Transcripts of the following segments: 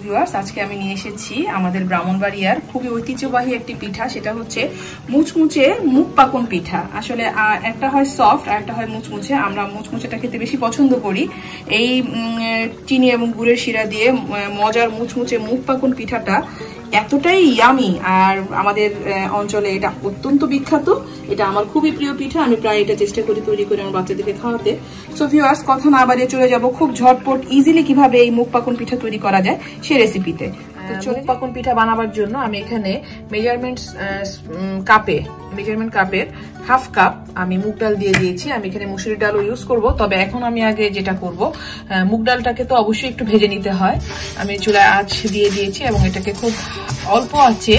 Viewers, আজকে আমি নিয়ে এসেছি আমাদের ব্রাহ্মণবাড়িয়ার খুবই ঐতিহ্যবাহী একটি পিঠা, সেটা হচ্ছে মুচমুচে মুগপাকন পিঠা। আসলে একটা হয় সফট আর একটা হয় মুচমুচে। আমরা মুচমুচেটা খেতে বেশি পছন্দ করি। এই চিনি এবং গুড়ের শিরা দিয়ে মজার মুচমুচে মুগপাকন পিঠাটা এতটাই ইয়ামি, আর আমাদের অঞ্চলে এটা অত্যন্ত বিখ্যাত। এটা আমার খুবই প্রিয় পিঠা, আমি প্রায় এটা চেষ্টা করি তৈরি করে আমার বাচ্চাদেরকে খাওয়াতে। সো ভিউয়ার্স, কথা না বাড়িয়ে চলে যাব খুব ঝটপট ইজিলি কিভাবে এই মুগপাকন পিঠা তৈরি করা যায় সেই রেসিপিতে। মুগপাকন পিঠা বানাবার জন্য আমি এখানে মেজারমেন্ট কাপের হাফ কাপ আমি মুগ ডাল দিয়ে দিয়েছি। আমি এখানে মুসুরির ডালও ইউজ করব, তবে এখন আমি আগে যেটা করব, মুগ ডালটাকে তো অবশ্যই একটু ভেজে নিতে হয়। আমি চুলায় আঁচ দিয়ে দিয়েছি এবং এটাকে খুব অল্প আঁচে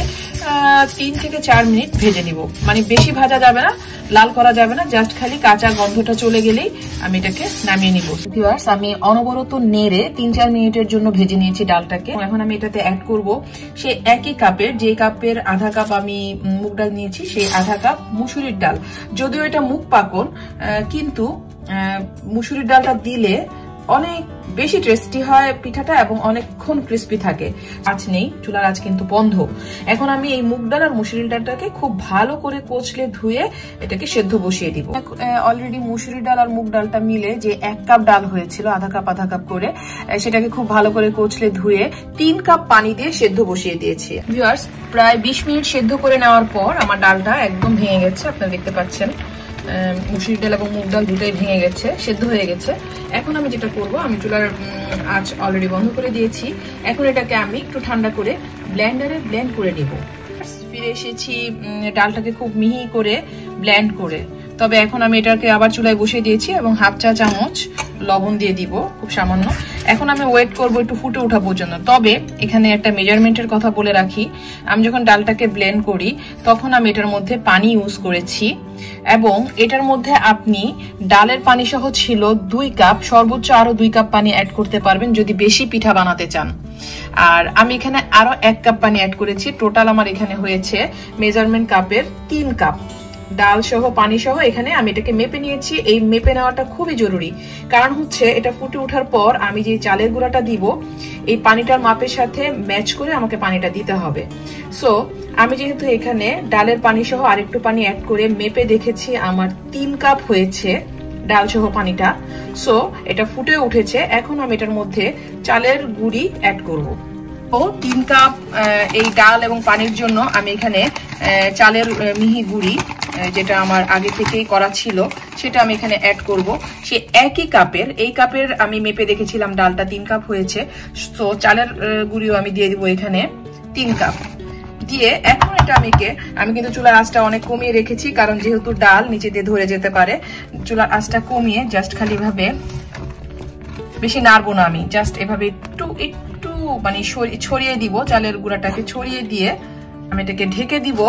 3 থেকে 4 মিনিট ভেজে নিব। মানে বেশি ভাজা যাবে না, লাল করা যাবে না, জাস্ট খালি কাঁচা গন্ধটা চলে গেলেই আমি এটাকে নামিয়ে নিব। ভিউয়ার্স, আমি অনবরত নেড়ে 3-4 মিনিটের জন্য ভেজে নিয়েছি ডালটাকে। এখন আমি এটাতে অ্যাড করব সেই একই কাপের, যে কাপের আধা কাপ আমি মুগ ডাল নিয়েছি, সেই আধা কাপ মুসুরির ডাল। যদিও এটা মুগপাকন, কিন্তু মুসুরির ডালটা দিলে অনেক বেশি টেস্টি হয় পিঠাটা এবং অনেকক্ষণ ক্রিস্পি থাকে। আঁচ নেই, চুলার আঁচ কিন্তু বন্ধ। এখন আমি এই মুগ ডাল আর মুসুরির ডালটাকে খুব ভালো করে কচলে ধুয়ে এটাকে সেদ্ধ বসিয়ে দিব। অলরেডি মুসুরির ডাল আর মুগ ডালটা মিলে যে 1 কাপ ডাল হয়েছিল, আধা কাপ করে, সেটাকে খুব ভালো করে কচলে ধুয়ে 3 কাপ পানি দিয়ে সেদ্ধ বসিয়ে দিয়েছি। ভিউয়ার্স, প্রায় 20 মিনিট সেদ্ধ করে নেওয়ার পর আমার ডালটা একদম ভেঙে গেছে, আপনারা দেখতে পাচ্ছেন। মুসুরির ডাল এবং মুগ ডাল দুটোই ভেঙে গেছে, সেদ্ধ হয়ে গেছে। এখন আমি যেটা করব, আমি চুলার আঁচ অলরেডি বন্ধ করে দিয়েছি। এখন এটাকে আমি একটু ঠান্ডা করে ব্লেন্ডারে ব্লেন্ড করে নিব। ফিরে এসেছি ডালটাকে খুব মিহি করে ব্লেন্ড করে। তবে এখন আমি এটাকে আবার চুলায় বসিয়ে দিয়েছি এবং 1/2 চা চামচ লবণ দিয়ে দিব, খুব সামান্য। এখন আমি ওয়েট করব একটু ফুটে ওঠা পর্যন্ত। তবে এখানে একটা মেজারমেন্টের কথা বলে রাখি, আমি যখন ডালটাকে ব্লেন্ড করি তখন আমি এটার মধ্যে পানি ইউজ করেছি এবং এটার মধ্যে আপনি ডালের পানি সহ ছিল 2 কাপ, সর্বোচ্চ আরো 2 কাপ পানি অ্যাড করতে পারবেন যদি বেশি পিঠা বানাতে চান। আর আমি এখানে আরো 1 কাপ পানি অ্যাড করেছি। টোটাল আমার এখানে হয়েছে মেজারমেন্ট কাপের 3 কাপ। ডাল সহ পানি সহ এখানে আমি এটাকে মেপে নিয়েছি। এই মেপে নেওয়াটা খুবই জরুরি, কারণ হচ্ছে এটা ফুটে ওঠার পর আমি যে চালের গুঁড়াটা দিব এই পানিটার মাপের সাথে ম্যাচ করে আমাকে পানিটা দিতে হবে। সো আমি যেহেতু এখানে ডালের পানি সহ আরেকটু পানি অ্যাড করে মেপে দেখেছি আমার 3 কাপ হয়েছে ডাল সহ পানিটা। সো এটা ফুটে উঠেছে। এখন আমি এটার মধ্যে চালের গুঁড়ি অ্যাড করব। ও 3 কাপ এই ডাল এবং পানির জন্য আমি এখানে চালের মিহি গুঁড়ি, যেটা আমার আগে থেকেই করা ছিল, সেটা আমি এখানে অ্যাড করব। সে একই কাপের, এই কাপের আমি মেপে দেখেছিলাম ডালটা 3 কাপ হয়েছে। তো চালের গুঁড়িও আমি দিয়ে দিব এখানে 3 কাপ দিয়ে। এখন এটা আমি কিন্তু চুলার আঁচটা অনেক কমিয়ে রেখেছি, কারণ যেহেতু ডাল নিচে দিয়ে ধরে যেতে পারে। চুলার আঁচটা কমিয়ে জাস্ট খালি ভাবে, বেশি নাড়বো না, আমি জাস্ট এভাবে একটু মানে ছড়িয়ে দিব, চালের গুঁড়াটাকে ছড়িয়ে দিয়ে আমি এটাকে ঢেকে দিব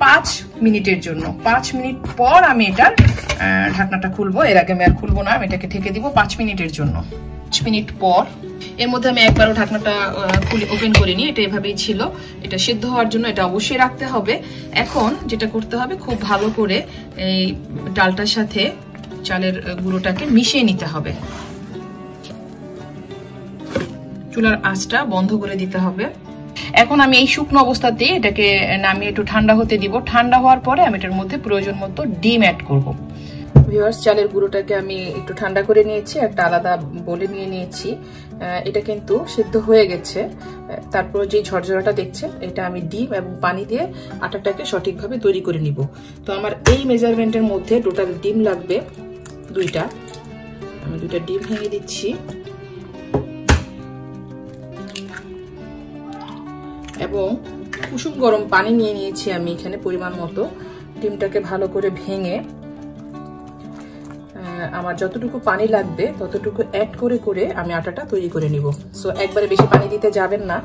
5 মিনিটের জন্য। 5 মিনিট পর আমি এটার ঢাকনাটা খুলবো। এর আগে আমি আর খুলবো না, আমি এটাকে ঢেকে দিব 5 মিনিটের জন্য। 5 মিনিট পর এর মধ্যে আমি একবারও ঢাকনাটা খুলে ওপেন করিনি, এটা এভাবেই ছিল। এটা সিদ্ধ হওয়ার জন্য এটা অবশ্যই রাখতে হবে। এখন যেটা করতে হবে, খুব ভালো করে এই ডালটার সাথে চালের গুঁড়োটাকে মিশিয়ে নিতে হবে। চুলার আঁচটা বন্ধ করে দিতে হবে। এখন আমি এই শুকনো অবস্থাতে এটাকে নামিয়ে একটু ঠান্ডা হতে দিব। ঠান্ডা হওয়ার পরে আমি এটার মধ্যে প্রয়োজন মতো ডিম অ্যাড করব। ভিউয়ার্স, চালের গুঁড়োটাকে আমি একটু ঠান্ডা করে নিয়েছি, একটা আলাদা বলে নিয়ে নিয়েছি। এটা কিন্তু সিদ্ধ হয়ে গেছে। তারপর যে ঝরঝরাটা দেখছেন, এটা আমি ডিম এবং পানি দিয়ে আটাটাকে সঠিকভাবে তৈরি করে নিব। তো আমার এই মেজারমেন্টের মধ্যে টোটাল ডিম লাগবে 2টা। আমি 2টা ডিম ভেঙে দিচ্ছি এবং কুসুম গরম পানি নিয়ে নিয়েছি আমি এখানে পরিমাণ মতো। ডিমটাকে ভালো করে ভেঙে আমার যতটুকু পানি লাগবে ততটুকু অ্যাড করে করে আমি আটাটা তৈরি করে নিব। সো একবারে বেশি পানি দিতে যাবেন না,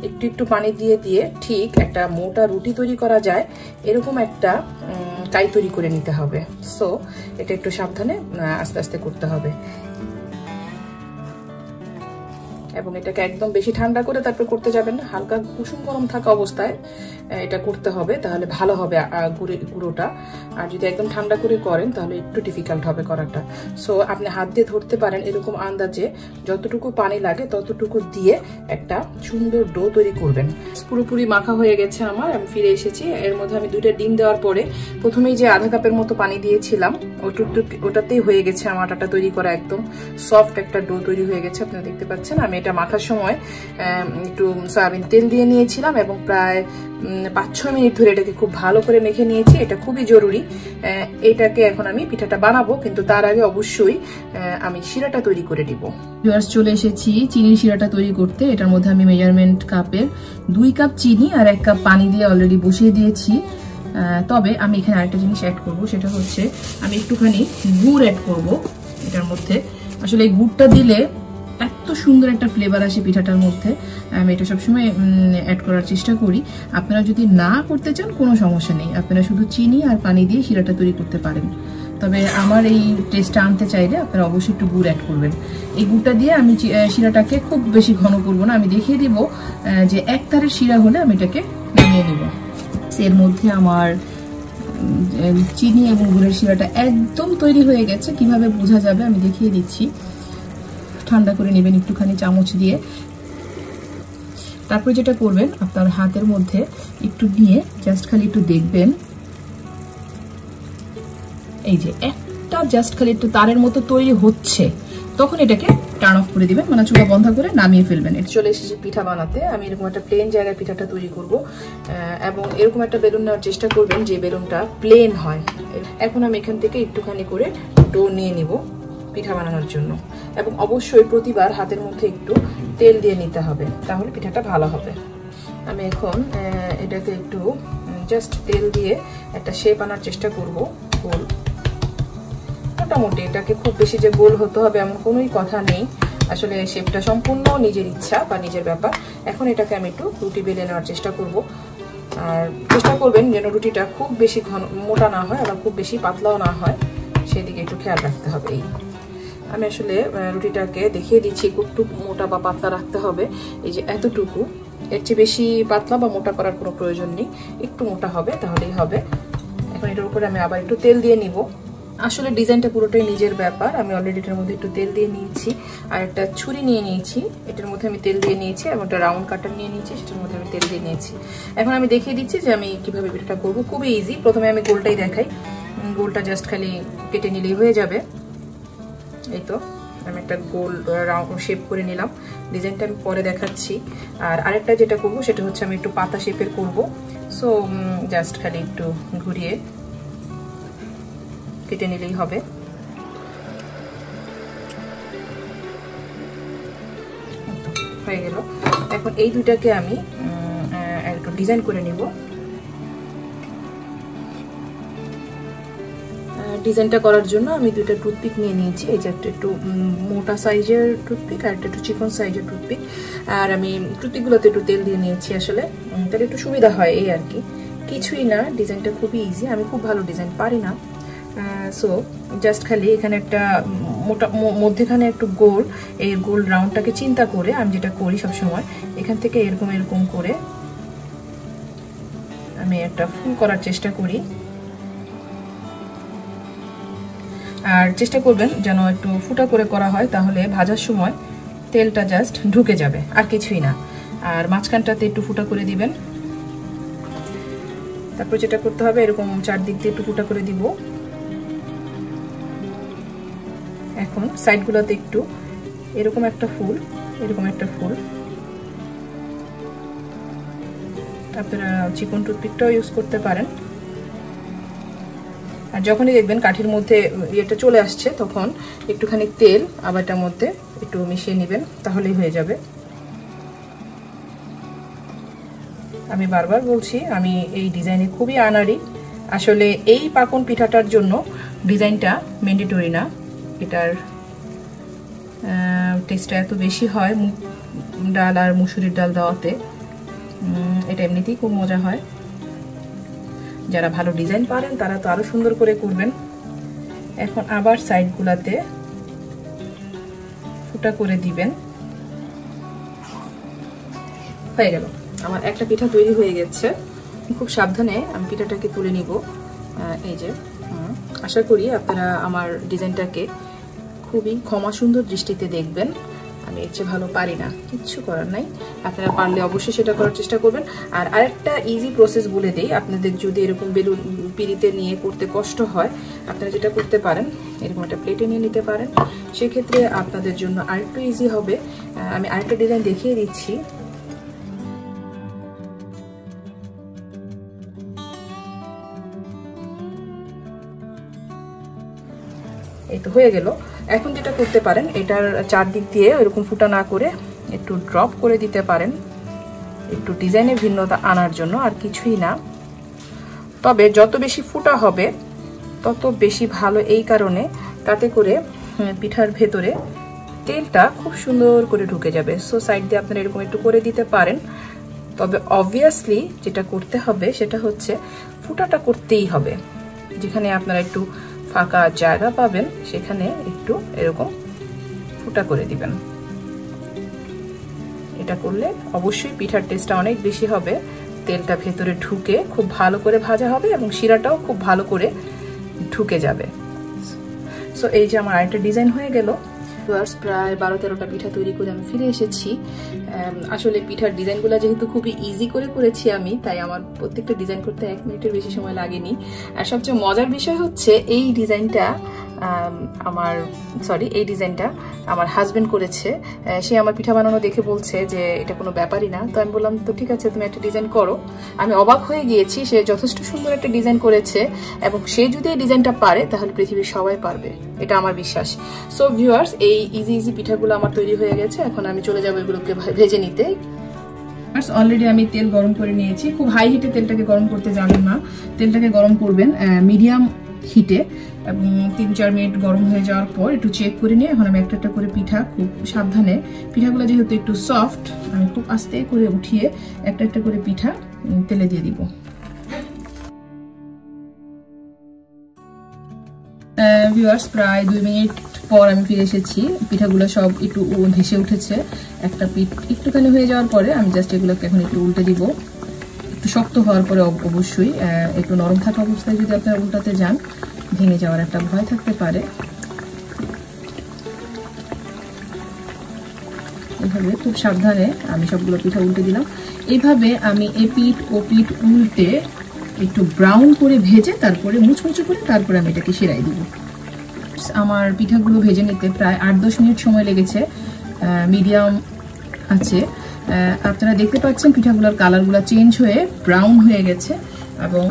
একটু পানি দিয়ে দিয়ে ঠিক একটা মোটা রুটি তৈরি করা যায় এরকম একটা কাই তৈরি করে নিতে হবে। সো এটা একটু সাবধানে আস্তে আস্তে করতে হবে। এবং এটাকে একদম বেশি ঠান্ডা করে তারপর করতে যাবেন না, হালকা কুসুম গরম থাকা অবস্থায় এটা করতে হবে, তাহলে ভালো হবে গুঁড়োটা। আর যদি একদম ঠান্ডা করে করেন তাহলে একটু ডিফিকাল্ট হবে করাটা। সো আপনি হাত দিয়ে ধরতে পারেন, এরকম আন্দাজে যতটুকু পানি লাগে ততটুকু দিয়ে একটা সুন্দর ডো তৈরি করবেন। পুরোপুরি মাখা হয়ে গেছে আমার, আমি ফিরে এসেছি। এর মধ্যে আমি 2টা ডিম দেওয়ার পরে প্রথমেই যে আধা কাপের মতো পানি দিয়েছিলাম ওটাতেই হয়ে গেছে আমার আটাটা তৈরি করা, একদম সফট একটা ডো তৈরি হয়ে গেছে, আপনারা দেখতে পাচ্ছেন। আমি এটা মাখার সময় একটু সয়াবিন তেল দিয়ে নিয়েছিলাম এবং প্রায় 5-6 মিনিট ধরে এটাকে খুব ভালো করে মেখে নিয়েছি। এটা খুবই জরুরি। এটাকে এখন আমি পিঠাটা বানাবো, কিন্তু তার আগে অবশ্যই আমি শিরাটা তৈরি করে দিব। ভিউয়ার্স, চলে এসেছি চিনির শিরাটা তৈরি করতে। এটার মধ্যে আমি মেজারমেন্ট কাপের 2 কাপ চিনি আর 1 কাপ পানি দিয়ে অলরেডি বসিয়ে দিয়েছি। তবে আমি এখানে আরেকটা জিনিস অ্যাড করব, সেটা হচ্ছে আমি একটুখানি গুড় অ্যাড করব এটার মধ্যে। আসলে এই গুড়টা দিলে এত সুন্দর একটা ফ্লেভার আসে পিঠাটার মধ্যে, আমি এটা সবসময় অ্যাড করার চেষ্টা করি। আপনারা যদি না করতে চান কোনো সমস্যা নেই, আপনারা শুধু চিনি আর পানি দিয়ে শিরাটা তৈরি করতে পারেন। তবে আমার এই টেস্টটা আনতে চাইলে আপনারা অবশ্যই একটু গুড় অ্যাড করবেন। এই গুড়টা দিয়ে আমি শিরাটাকে খুব বেশি ঘন করব না, আমি দেখিয়ে দিব যে এক তারের শিরা হলে আমি এটাকে নামিয়ে নেব। এর মধ্যে আমার চিনি এবং গুড়ের শিরাটা একদম তৈরি হয়ে গেছে। কিভাবে বোঝা যাবে আমি দেখিয়ে দিচ্ছি। ঠান্ডা করে নেবেন একটুখানি চামচ দিয়ে। তারপর যেটা করবেন, আপনার হাতের মধ্যে একটু নিয়ে জাস্ট খালি একটু দেখবেন, এই যে একটা জাস্ট খালি একটু তারের মতো তৈরি হচ্ছে, তখন এটাকে টার্ন অফ করে দিবেন, মানে চুলা বন্ধ করে নামিয়ে ফেলবেন। এটা চলে এসেছে পিঠা বানাতে। আমি এরকম একটা প্লেন জায়গায় পিঠাটা তৈরি করব এবং এরকম একটা বেলুন নেওয়ার চেষ্টা করবেন যে বেলুনটা প্লেন হয়। এখন আমি এখান থেকে একটুখানি করে ডো নিয়ে নিব পিঠা বানানোর জন্য, এবং অবশ্যই প্রতিবার হাতের মধ্যে একটু তেল দিয়ে নিতে হবে, তাহলে পিঠাটা ভালো হবে। আমি এখন এটাকে একটু জাস্ট তেল দিয়ে একটা শেপ আনার চেষ্টা করব, গোল। মোটামুটি এটাকে খুব বেশি যে গোল হতে হবে এমন কোনোই কথা নেই, আসলে শেপটা সম্পূর্ণ নিজের ইচ্ছা বা নিজের ব্যাপার। এখন এটাকে আমি একটু রুটি বেলে নেওয়ার চেষ্টা করব, আর চেষ্টা করবেন যেন রুটিটা খুব বেশি ঘন মোটা না হয় আবার খুব বেশি পাতলাও না হয়, সেদিকে একটু খেয়াল রাখতে হবে। আমি আসলে রুটিটাকে দেখিয়ে দিচ্ছি একটু মোটা বা পাতলা রাখতে হবে। এই যে এতটুকু, এর চেয়ে বেশি পাতলা বা মোটা করার কোনো প্রয়োজন নেই, একটু মোটা হবে তাহলেই হবে। এখন এটার উপরে আমি আবার একটু তেল দিয়ে নিব। আসলে ডিজাইনটা পুরোটাই নিজের ব্যাপার। আমি অলরেডি এটার মধ্যে একটু তেল দিয়ে নিয়েছি, আর একটা ছুরি নিয়ে নিয়েছি, এটার মধ্যে আমি তেল দিয়ে নিয়েছি, এবং একটা রাউন্ড কাটার নিয়ে নিয়েছি, সেটার মধ্যে আমি তেল দিয়ে নিয়েছি। এখন আমি দেখিয়ে দিচ্ছি যে আমি কিভাবে পিঠাটা করবো। খুবই ইজি। প্রথমে আমি গোলটাই দেখাই, গোলটা জাস্ট খালি কেটে নিলেই হয়ে যাবে। এই তো আমি একটা গোল রাউন্ড শেপ করে নিলাম, ডিজাইনটা আমি পরে দেখাচ্ছি। আর আরেকটা যেটা করবো সেটা হচ্ছে আমি একটু পাতা শেপের করব। সো জাস্ট খালি একটু ঘুরিয়ে কেটে নিলেই হবে। হয়ে গেল। এখন এই দুইটাকে আমি একটু ডিজাইন করে নিব। ডিজাইনটা করার জন্য আমি 2টা টুথপিক নিয়ে নিয়েছি। এই যে একটু মোটা সাইজের টুথপিক আর একটু চিকন সাইজের টুথপিক, আর আমি টুথপিকগুলোতে একটু তেল দিয়ে নিয়েছি, আসলে তাহলে একটু সুবিধা হয়, এই আর কি, কিছুই না। ডিজাইনটা খুবই ইজি, আমি খুব ভালো ডিজাইন পারি না। সো জাস্ট খালি এখানে একটা মোটা মধ্যেখানে একটু গোল, এই গোল রাউন্ডটাকে চিন্তা করে আমি যেটা করি সবসময়, এখান থেকে এরকম এরকম করে আমি একটা ফুল করার চেষ্টা করি। আর চেষ্টা করবেন যেন একটু ফুটা করে করা হয়, তাহলে ভাজার সময় তেলটা জাস্ট ঢুকে যাবে, আর কিছুই না। আর মাঝখানটাতে একটু ফুটা করে দিবেন। তারপর যেটা করতে হবে, এরকম চারদিক দিয়ে একটু ফুটা করে দিব। এখন সাইডগুলোতে একটু এরকম একটা ফুল, এরকম একটা ফুল। আপনারা চিকন টুথপিকটাও ইউজ করতে পারেন। আর যখনই দেখবেন কাঠির মধ্যে ইয়েটা চলে আসছে, তখন একটুখানি তেল আবার এটার মধ্যে একটু মিশিয়ে নেবেন, তাহলেই হয়ে যাবে। আমি বারবার বলছি, আমি এই ডিজাইনে খুবই আনাড়ি। আসলে এই পাকন পিঠাটার জন্য ডিজাইনটা ম্যান্ডেটরি না, এটার টেস্টটা এত বেশি হয় মুগ ডাল আর মুসুরির ডাল দেওয়াতে, এটা এমনিতেই খুব মজা হয়। যারা ভালো ডিজাইন পারেন তারা তো আরো সুন্দর করে করবেন। এখন আবার সাইডগুলোতে ফুটা করে দিবেন। হয়ে গেল। আমার একটা পিঠা তৈরি হয়ে গেছে। খুব সাবধানে আমি পিঠাটাকে তুলে নিব। এই যে, আশা করি আপনারা আমার ডিজাইনটাকে খুবই ক্ষমা সুন্দর দৃষ্টিতে দেখবেন। আমি এর চেয়ে ভালো পারি না, কিচ্ছু করার নাই। আপনারা পারলে অবশ্যই সেটা করার চেষ্টা করবেন। আর আরেকটা ইজি প্রসেস বলে দিই, আপনাদের যদি এরকম বেলুন পিড়িতে নিয়ে করতে কষ্ট হয়, আপনারা যেটা করতে পারেন, এরকম একটা প্লেটে নিয়ে নিতে পারেন। সেক্ষেত্রে আপনাদের জন্য আরেকটু ইজি হবে। আমি আরেকটা ডিজাইন দেখিয়ে দিচ্ছি। এই তো হয়ে গেল। এখন যেটা করতে পারেন, এটার চারদিক দিয়ে এরকম ফুটা না করে একটু ড্রপ করে দিতে পারেন, একটু ডিজাইনের ভিন্নতা আনার জন্য, আর কিছুই না। তবে যত বেশি ফুটা হবে তত বেশি ভালো, এই কারণে তাতে করে পিঠার ভেতরে তেলটা খুব সুন্দর করে ঢুকে যাবে। সো সাইড দিয়ে আপনারা এরকম একটু করে দিতে পারেন। তবে অবভিয়াসলি যেটা করতে হবে সেটা হচ্ছে ফুটাটা করতেই হবে। যেখানে আপনারা একটু ফাঁকা জায়গা পাবেন সেখানে একটু এরকম ফুটা করে দিবেন। এটা করলে অবশ্যই পিঠার টেস্টটা অনেক বেশি হবে। তেলটা ভেতরে ঢুকে খুব ভালো করে ভাজা হবে এবং শিরাটাও খুব ভালো করে ঢুকে যাবে। সো এই যে আমার আরেকটা ডিজাইন হয়ে গেল। প্রায় 12-13টা পিঠা তৈরি করে আমি ফিরে এসেছি। আসলে পিঠার ডিজাইনগুলো যেহেতু খুবই ইজি করে করেছি আমি, তাই আমার প্রত্যেকটা ডিজাইন করতে 1 মিনিটের বেশি সময় লাগেনি। আর সবচেয়ে মজার বিষয় হচ্ছে এই ডিজাইনটা আমার হাজবেন্ড করেছে। সে আমার পিঠা বানানো দেখে বলছে যে এটা কোনো ব্যাপারই না। তো আমি বললাম তো ঠিক আছে, তুমি একটা ডিজাইন করো। আমি অবাক হয়ে গিয়েছি, সে যথেষ্ট সুন্দর একটা ডিজাইন করেছে এবং সে যদি এই ডিজাইনটা পারে তাহলে পৃথিবীর সবাই পারবে, এটা আমার বিশ্বাস। সো ভিউয়ার্স, এই ইজি পিঠাগুলো আমার তৈরি হয়ে গেছে। এখন আমি চলে যাবো এগুলোকে ভেজে নিতে। অলরেডি আমি তেল গরম করে নিয়েছি। খুব হাই হিটে তেলটাকে গরম করতে যাবেন না, তেলটাকে গরম করবেন মিডিয়াম হিটে, এবং 3-4 মিনিট গরম হয়ে যাওয়ার পর একটু চেক করে নিয়ে এখন আমি একটা একটা করে পিঠা খুব সাবধানে, পিঠাগুলো যেহেতু একটু সফট, আমি খুব আস্তে করে উঠিয়ে একটা একটা করে পিঠা তেলে দিয়ে দিব। ভিউয়ার্স, প্রায় 2 মিনিট পর আমি ফিরে এসেছি। পিঠাগুলো সব একটু ভেসে উঠেছে। একটা পিঠ একটুখানি হয়ে যাওয়ার পরে আমি জাস্ট এগুলোকে এখন একটু উল্টে দিব। একটু শক্ত হওয়ার পরে অবশ্যই, একটু নরম থাকা অবস্থায় যদি আপনারা উল্টাতে যান ভেঙে যাওয়ার একটা ভয় থাকতে পারে। এভাবে খুব সাবধানে আমি সবগুলো পিঠা উল্টে দিলাম। এইভাবে আমি এপিঠ ও পিঠ উল্টে একটু ব্রাউন করে ভেজে তারপরে মুচমুচে করে তারপরে আমি এটাকে সেরাই দিব। আমার পিঠাগুলো ভেজে নিতে প্রায় 8-10 মিনিট সময় লেগেছে মিডিয়াম আছে। আপনারা দেখতে পাচ্ছেন পিঠাগুলোর কালারগুলো চেঞ্জ হয়ে ব্রাউন হয়ে গেছে এবং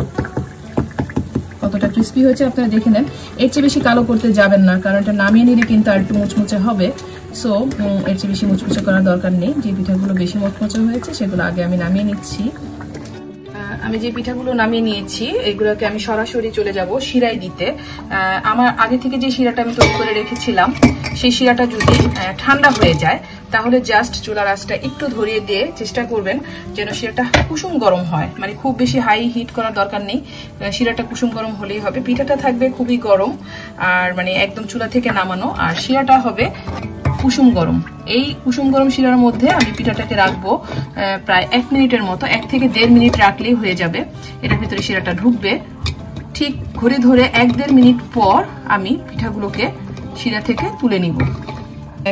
কতটা ক্রিস্পি হয়েছে আপনারা দেখে নেন। এর চেয়ে বেশি কালো করতে যাবেন না, কারণ এটা নামিয়ে নিলে কিন্তু আর একটু মুচমুচে হবে। সো এর চেয়ে বেশি মুচমুচে করার দরকার নেই। যে পিঠাগুলো বেশি মুচমুচে হয়েছে সেগুলো আগে আমি নামিয়ে নিচ্ছি। আমি যে পিঠাগুলো নামিয়ে নিয়েছি এগুলোকে আমি সরাসরি চলে যাব শিরায় দিতে। আমার আগে থেকে যে শিরাটা আমি তৈরি করে রেখেছিলাম সেই শিরাটা যদি ঠান্ডা হয়ে যায় তাহলে জাস্ট চুলার আঁচটা একটু ধরিয়ে দিয়ে চেষ্টা করবেন যেন শিরাটা কুসুম গরম হয়, মানে খুব বেশি হাই হিট করার দরকার নেই, শিরাটা কুসুম গরম হলেই হবে। পিঠাটা থাকবে খুবই গরম আর মানে একদম চুলা থেকে নামানো, আর শিরাটা হবে কুসুম গরম। এই কুসুম গরম শিরার মধ্যে আমি পিঠাটাকে রাখবো প্রায় 1 মিনিটের মতো। 1 থেকে 1.5 মিনিট রাখলেই হয়ে যাবে। এটার ভিতরে শিরাটা ঢুকবে। ঠিক ঘড়ি ধরে 1-1.5 মিনিট পর আমি পিঠাগুলোকে শিরা থেকে তুলে নিব।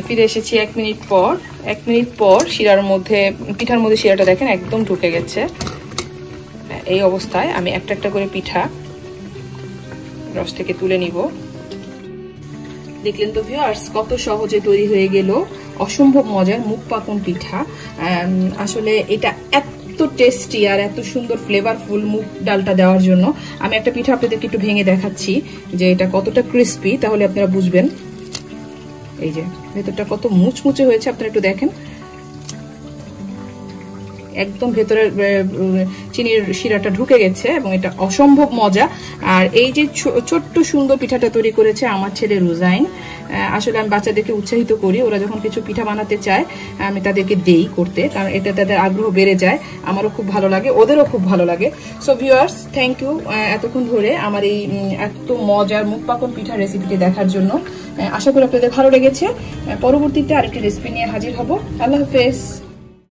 ফিরে এসেছি 1 মিনিট পর। 1 মিনিট পর পিঠার মধ্যে শিরাটা দেখেন একদম ঢুকে গেছে। এই অবস্থায় আমি একটা একটা করে পিঠা রস থেকে তুলে নিব। দেখলেন তো ভিউয়ার্স, কত সহজে তৈরি হয়ে গেল অসম্ভব মজার মুগপাকন পিঠা। আসলে এটা এত টেস্টি আর এত সুন্দর ফ্লেভারফুল মুগ ডালটা দেওয়ার জন্য। আমি একটা পিঠা আপনাদেরকে একটু ভেঙে দেখাচ্ছি যে এটা কতটা ক্রিস্পি, তাহলে আপনারা বুঝবেন। এই যে ভেতরটা কত মুচমুচে হয়েছে আপনারা একটু দেখেন। একদম ভেতরে চিনির শিরাটা ঢুকে গেছে এবং এটা অসম্ভব মজা। আর এই যে ছোট্ট সুন্দর পিঠাটা তৈরি করেছে আমার ছেলে রুজাইন। আসলে আমি বাচ্চাদেরকে উৎসাহিত করি, ওরা যখন কিছু পিঠা বানাতে চায় আমি তাদেরকে দেই করতে, কারণ এটা তাদের আগ্রহ বেড়ে যায়। আমারও খুব ভালো লাগে, ওদেরও খুব ভালো লাগে। সো ভিউয়ার্স, থ্যাংক ইউ এতক্ষণ ধরে আমার এই এত মজার মুগপাকন পিঠা রেসিপিটি দেখার জন্য। আশা করি আপনাদের ভালো লেগেছে। পরবর্তীতে আরেকটি রেসিপি নিয়ে হাজির হব। আল্লাহ হাফেজ।